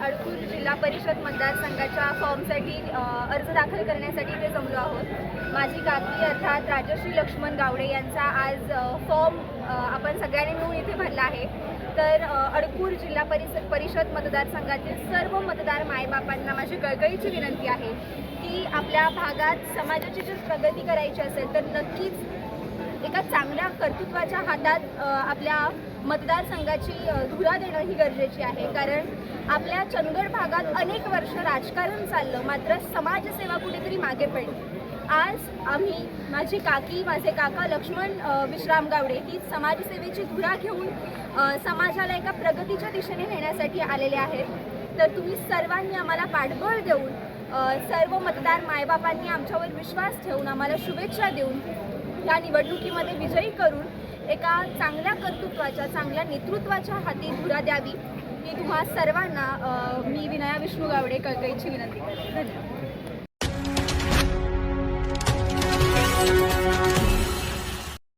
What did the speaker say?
अडकूर जिल्हा परिषद मतदारसंघाच्या फॉर्मसाठी अर्ज दाखल करण्यासाठी इथे जमलो आहोत। माझी काकी अर्थात राजश्री लक्ष्मण गावडे यांचा आज फॉर्म आपण सगळ्यांनी मिळून इथे भरला आहे। तर अडकूर जिल्हा परिषद मतदारसंघातील सर्व मतदार मायबापांना माझी कळकळीची विनंती आहे की आपल्या भागात समाजाची जर प्रगती करायची असेल तर नक्कीच एका चांगल्या कर्तृत्वाच्या हातात आपल्या मतदारसंघाची धुरा देणं ही गरजेची आहे। कारण आपल्या चंदगड भागात अनेक वर्ष राजकारण चाललं, मात्र समाजसेवा कुठेतरी मागे पडली। आज आम्ही, माझी काकी, माझे काका लक्ष्मण विश्राम गावडे ही समाजसेवेची धुरा घेऊन समाजाला एका प्रगतीच्या दिशेने नेण्यासाठी आलेले आहेत। तर तुम्ही सर्वांनी आम्हाला पाठबळ देऊन, सर्व मतदार मायबापांनी आमच्यावर विश्वास ठेवून, आम्हाला शुभेच्छा देऊन या निवडणुकीमध्ये विजयी करून एका चांगल्या कर्तृत्वाच्या, चांगल्या नेतृत्वाच्या हाती धुरा द्यावी ही तुम्हा सर्वांना मी विनया विष्णू गावडे कळकळीची विनंती करते। धन्यवाद।